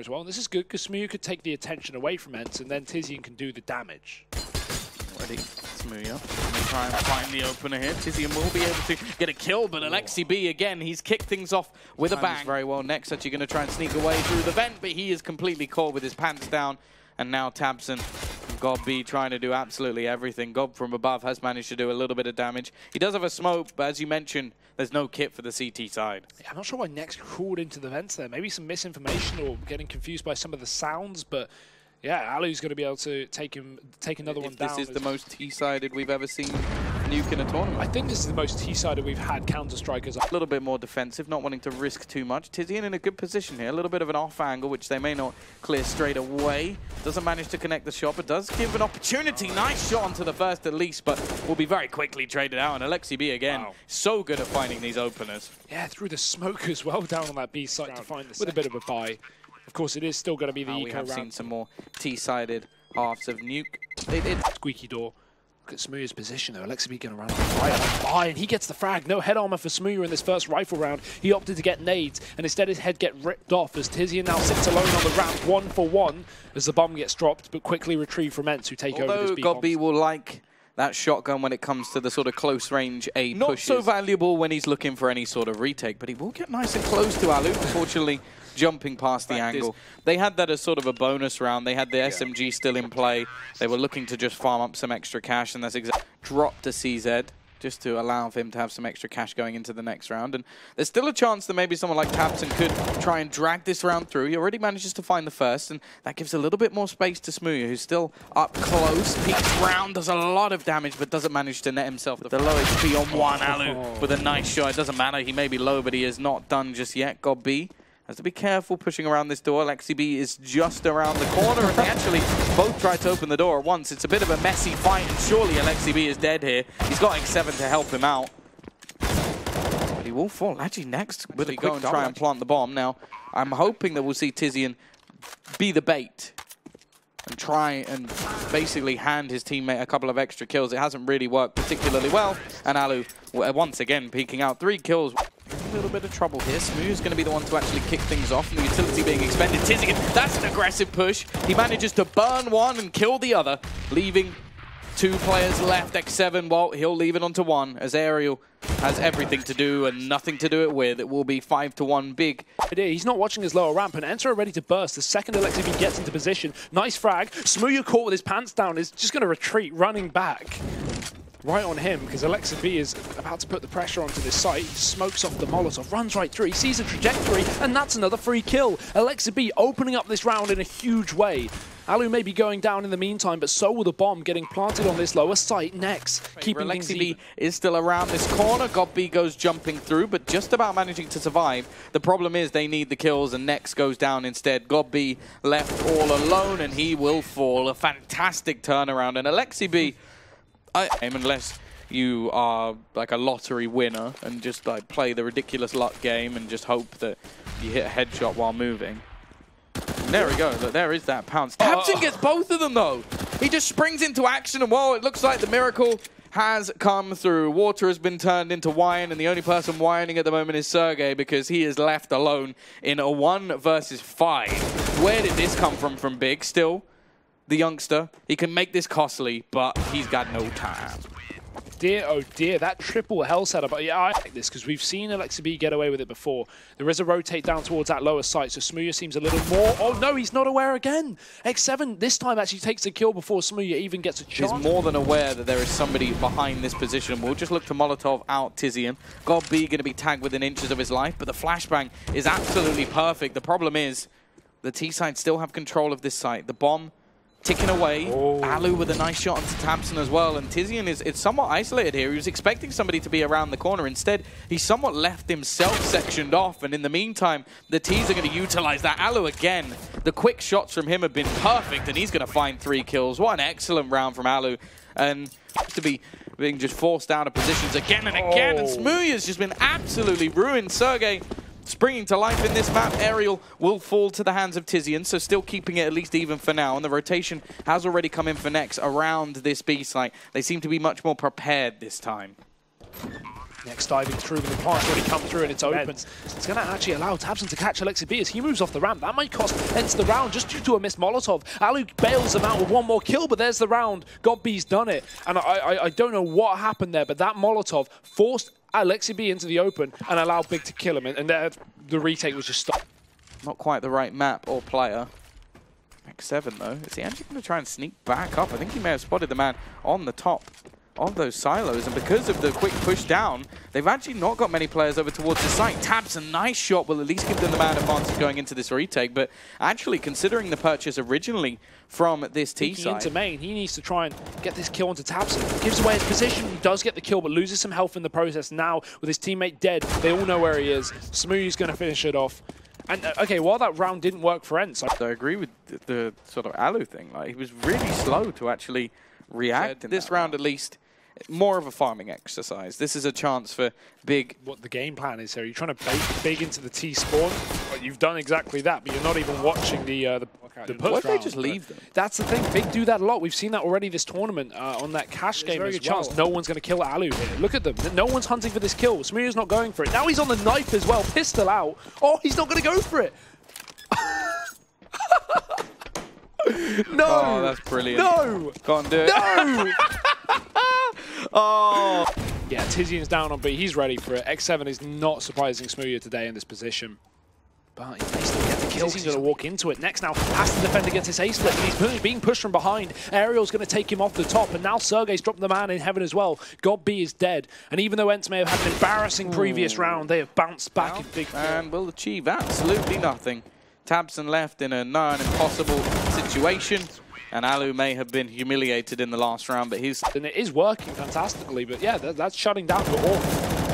as well. And this is good because Smooya could take the attention away from ENCE, and then Tizian can do the damage. Ready, Smooya. Try and find the opener here. Tizian will be able to get a kill, but AlexiB again, he's kicked things off with a bang. Very well next, actually going to try and sneak away through the vent, but he is completely caught with his pants down. And now tabseN, GobB trying to do absolutely everything. Gob from above has managed to do a little bit of damage. He does have a smoke, but as you mentioned, there's no kit for the CT side. Yeah, I'm not sure why Next crawled into the vents there. Maybe some misinformation or getting confused by some of the sounds, but yeah, Alu's going to be able to take another one down. This is the most T-sided we've ever seen Nuke in a tournament. I think this is the most T-sided we've had Counter-Strikers. A little bit more defensive, not wanting to risk too much. Tizian in a good position here. A little bit of an off angle, which they may not clear straight away. Doesn't manage to connect the shot, but does give an opportunity. Nice shot onto the first at least, but will be very quickly traded out. And AlexiB again, so good at finding these openers. Yeah, through the smoke as well down on that B site to find the with a bit of a buy. Of course, it is still going to be the eco We have round. seen some more T-sided halves of Nuke. Squeaky door. Look at Smooya's position though. AlexiB going to run by, and he gets the frag. No head armor for Smooya in this first rifle round. He opted to get nades, and instead his head get ripped off as Tizian now sits alone on the round 1-for-1 as the bomb gets dropped, but quickly retrieved from ENCE, who take over this B bombs. GobB will like that shotgun when it comes to the sort of close range aid pushes. Not so valuable when he's looking for any sort of retake, but he will get nice and close to Alu. Unfortunately, jumping past the angle. They had that as sort of a bonus round. They had the SMG still in play. They were looking to just farm up some extra cash, and that's exactly drop to CZ just to allow him to have some extra cash going into the next round. And there's still a chance that maybe someone like tabseN could try and drag this round through. He already manages to find the first, and that gives a little bit more space to Smooya, who's still up close. Peeks round, does a lot of damage, but doesn't manage to net himself the low HP on one. Alu with a nice shot. It doesn't matter. He may be low, but he is not done just yet. GobB has to be careful pushing around this door. AlexiB is just around the corner, and they actually both try to open the door at once. It's a bit of a messy fight, and surely AlexiB is dead here. He's got X7 to help him out. But he will fall. Actually, next, with a go and try and plant the bomb. Now, I'm hoping that we'll see Tizian be the bait and try and basically hand his teammate a couple of extra kills. It hasn't really worked particularly well, and Alu, once again, peeking out 3 kills. A little bit of trouble here. Smooya's going to be the one to actually kick things off, and the utility being expended. Tizian, that's an aggressive push. He manages to burn one and kill the other, leaving 2 players left. X7, well, he'll leave it onto 1 as Aerial has everything to do and nothing to do it with. It will be 5-1 big. He's not watching his lower ramp, and ENCE are ready to burst. The second AlexiB gets into position, nice frag. Smooya caught with his pants down is just going to retreat, running back. Right on him, because AlexiB is about to put the pressure onto this site. He smokes off the Molotov, runs right through, he sees a trajectory, and that's another free kill. AlexiB opening up this round in a huge way. Alu may be going down in the meantime, but so will the bomb getting planted on this lower site next. Keeping AlexiB is still around this corner. GobB goes jumping through, but just about managing to survive. The problem is they need the kills, and Next goes down instead. GobB left all alone, and he will fall. A fantastic turnaround, and AlexiB, unless you are like a lottery winner and just like play the ridiculous luck game and just hope that you hit a headshot while moving. And there we go. Look, there is that pounce. tabseN gets both of them though. He just springs into action, and whoa, it looks like the miracle has come through. Water has been turned into wine, and the only person whining at the moment is Sergey, because he is left alone in a 1 versus 5. Where did this come from Big? Still the youngster. He can make this costly, but he's got no time. Dear, oh dear, that triple hell setup. But yeah, I like this because we've seen AlexiB get away with it before. There is a rotate down towards that lower site, so Smooya seems a little more. Oh no, he's not aware again. X7 this time actually takes the kill before Smooya even gets a chance. He's more than aware that there is somebody behind this position. We'll just look to Molotov out Tizian. GobB going to be tagged within inches of his life, but the flashbang is absolutely perfect. The problem is the T-side still have control of this site. The bomb ticking away. Alu with a nice shot onto tabseN as well, and Tizian is somewhat isolated here. He was expecting somebody to be around the corner. Instead, he somewhat left himself sectioned off, and in the meantime, the T's are going to utilize that. Alu again, the quick shots from him have been perfect, and he's going to find 3 kills. What an excellent round from Alu, and to be being just forced out of positions again and again, and Smooya's just been absolutely ruined. Sergey springing to life in this map. Aerial will fall to the hands of Tizian, so still keeping it at least even for now. And the rotation has already come in for Next around this B site. They seem to be much more prepared this time. Next diving through, but the plant's already come through and it's open. It's going to actually allow tabseN to catch Alexi B as he moves off the ramp. That might cost ENCE the round just due to a missed Molotov. Alu bails him out with one more kill, but there's the round. GodB's done it. And I don't know what happened there, but that Molotov forced Alexi B into the open and allowed Big to kill him. And the retake was just stopped. Not quite the right map or player. X7 though, is he actually going to try and sneak back up? I think he may have spotted the man on the top of those silos, and because of the quick push down, they've actually not got many players over towards the site. tabseN, nice shot, will at least give them the man advantage going into this retake, but actually considering the purchase originally from this T side. Into main, he needs to try and get this kill onto tabseN. Gives away his position, he does get the kill, but loses some health in the process. Now, with his teammate dead, they all know where he is. Smoothie's going to finish it off. And okay, while that round didn't work for ENCE, I agree with the sort of Alu thing. Like, he was really slow to actually react. In this round, at least, more of a farming exercise. This is a chance for Big. What the game plan is here? You're trying to bait Big into the T spawn. Well, you've done exactly that, but you're not even watching the push. What if they just leave them? That's the thing. Big do that a lot. We've seen that already this tournament on that cash game. There's a very good chance no one's going to kill Alu here. Look at them. No one's hunting for this kill. Smoothie's not going for it. Now he's on the knife as well. Pistol out. Oh, he's not going to go for it. No. Oh, that's brilliant. No. Go on, do it. No. Oh. Yeah, Tizian's down on B. He's ready for it. X7 is not surprising Smoothie today in this position. But he may still get the kill. He's going to walk into it. Next now has to defend against his ace split. He's being pushed from behind. Ariel's going to take him off the top. And now Sergey's dropped the man in heaven as well. GodB is dead. And even though ENCE may have had an embarrassing previous round, they have bounced back in big form. And will achieve absolutely nothing. tabseN left in a nigh impossible situation. And Alu may have been humiliated in the last round, but he's... And it is working fantastically, but yeah, that's shutting down the orb.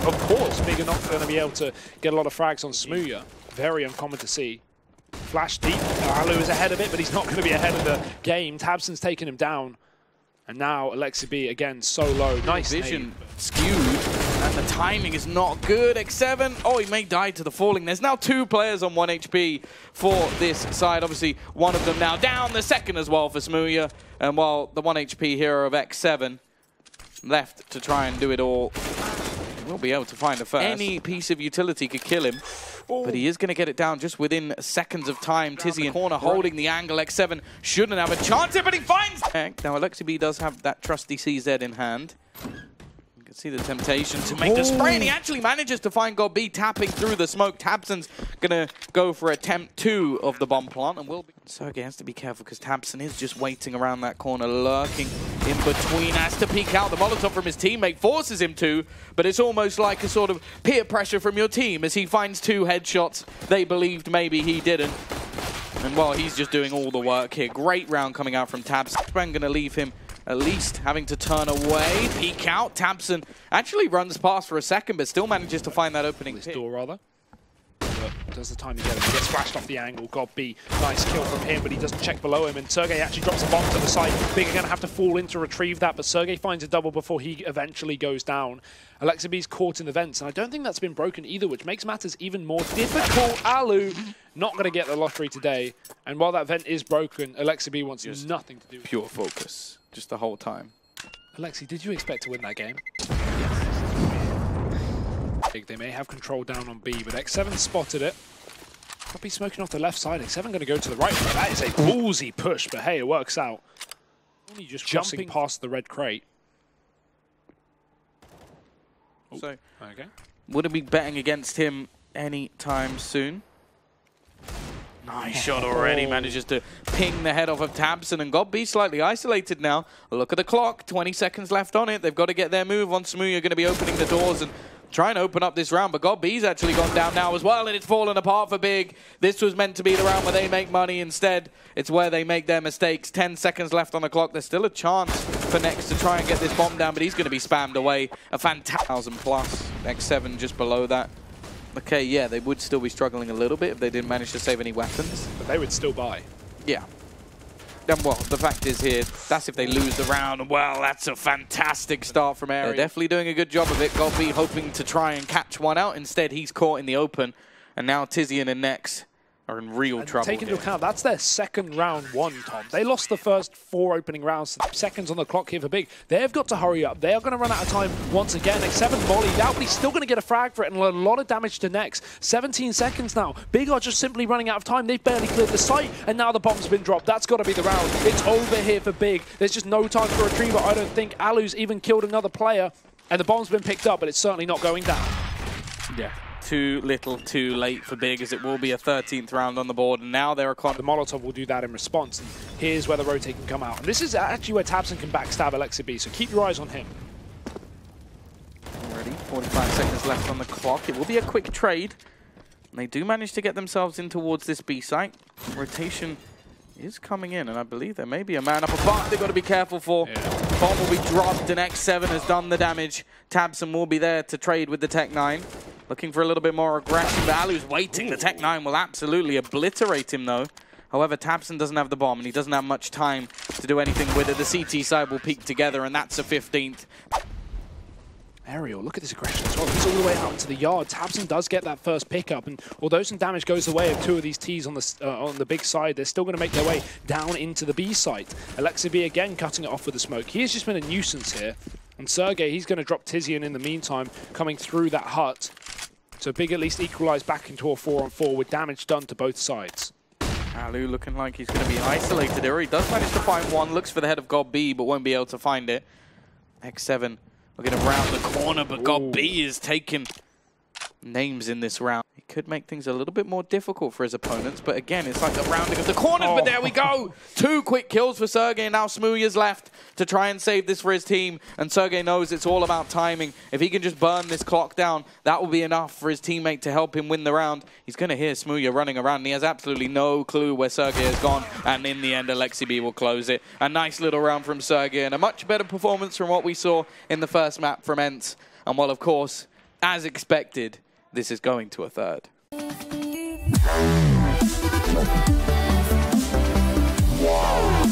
Of course, Big are not going to be able to get a lot of frags on Smoothie. Very uncommon to see. Flash deep. Alu is ahead of it, but he's not going to be ahead of the game. tabseN's taken him down. And now Alexi B, again, so low. Nice vision skewed, and the timing is not good. X7, oh, he may die to the falling. There's now 2 players on 1 HP for this side. Obviously, one of them now down, the second as well for Smoothie. And while the 1 HP hero of X7 left to try and do it all, we'll be able to find a first. Any piece of utility could kill him, but he is going to get it down just within seconds of time. Tizian in the corner holding the angle. X7 shouldn't have a chance here, but he finds... Now, Alexi B does have that trusty CZ in hand. You can see the temptation to make the spray, and he actually manages to find GodB tapping through the smoke. tabseN's going to go for attempt 2 of the bomb plant, and will be... Sergey has to be careful because tabseN is just waiting around that corner, lurking in between, has to peek out. The Molotov from his teammate forces him to, but it's almost like a sort of peer pressure from your team as he finds 2 headshots they believed maybe he didn't. And while he's just doing all the work here, great round coming out from tabseN. Going to leave him at least having to turn away, peek out. tabseN actually runs past for a second, but still manages to find that opening. This door, rather. Does the time to get him. He gets flashed off the angle. GodB, nice kill from him, but he doesn't check below him. And Sergey actually drops a bomb to the side. Big are going to have to fall in to retrieve that, but Sergey finds a double before he eventually goes down. Alexi B's caught in the vents, and I don't think that's been broken either, which makes matters even more difficult. Alu not going to get the lottery today. And while that vent is broken, Alexi B wants nothing to do with it. Pure focus, just the whole time. Alexi, did you expect to win that game? They may have control down on B, but X7 spotted it. Probably smoking off the left side. X7 going to go to the right. That is a ballsy push, but hey, it works out. Only just jumping past the red crate. Oh, so, okay. Wouldn't be betting against him anytime soon. Nice shot already. Manages to ping the head off of tabseN, and GodB slightly isolated now. Look at the clock. 20 seconds left on it. They've got to get their move on. Smoothie are going to be opening the doors and try and open up this round, but GodB's actually gone down now as well, and it's fallen apart for Big. This was meant to be the round where they make money. Instead, it's where they make their mistakes. 10 seconds left on the clock. There's still a chance for Next to try and get this bomb down, but he's going to be spammed away. A fantastic 1,000 plus. X7 just below that. Okay, yeah, they would still be struggling a little bit if they didn't manage to save any weapons. But they would still buy. Yeah. And well, the fact is here, that's if they lose the round. Well, that's a fantastic start from Ariel. They're definitely doing a good job of it. GodB hoping to try and catch one out. Instead, he's caught in the open. And now Tizian and Nex are in real trouble. Take into account, that's their second round won, Tom. They lost the first 4 opening rounds, seconds on the clock here for Big. They've got to hurry up. They are going to run out of time once again. X7 mollied out, but he's still going to get a frag for it and a lot of damage to Nex. 17 seconds now. Big are just simply running out of time. They've barely cleared the site, and now the bomb's been dropped. That's got to be the round. It's over here for Big. There's just no time for retrieval. I don't think Alu's even killed another player, and the bomb's been picked up, but it's certainly not going down. Yeah. Too little, too late for Big, as it will be a 13th round on the board, and now they're the Molotov will do that in response. And here's where the rotate can come out. And this is actually where tabseN can backstab Alexa, so keep your eyes on him. Already 45 seconds left on the clock. It will be a quick trade. And they do manage to get themselves in towards this B site. Rotation is coming in, and I believe there may be a man up above they've got to be careful for. Yeah. Bomb will be dropped, and X7 has done the damage. tabseN will be there to trade with the Tech-9. Looking for a little bit more aggression, but Alu's waiting. The Tech-9 will absolutely obliterate him, though. However, tabseN doesn't have the bomb, and he doesn't have much time to do anything with it. The CT side will peek together, and that's a 15th. Aerial, look at this aggression as well. He's all the way out into the yard. tabseN does get that first pickup, and although some damage goes the way of 2 of these Ts on the big side, they're still going to make their way down into the B site. Alexa again cutting it off with the smoke. He has just been a nuisance here. And Sergey, he's going to drop Tizian in the meantime, coming through that hut. So Big at least equalized back into a 4-on-4 with damage done to both sides. Alu looking like he's going to be isolated here. He does manage to find one, looks for the head of God B, but won't be able to find it. X7 looking around the corner, but God B is taking names in this round. He could make things a little bit more difficult for his opponents, but again, it's like the rounding of the corners, but there we go! 2 quick kills for Sergey, now Smooya's left to try and save this for his team, and Sergey knows it's all about timing. If he can just burn this clock down, that will be enough for his teammate to help him win the round. He's going to hear Smooya running around, and he has absolutely no clue where Sergey has gone, and in the end, Alexa will close it. A nice little round from Sergey, and a much better performance from what we saw in the first map from ENCE. And well, of course, as expected, this is going to a third. Wow.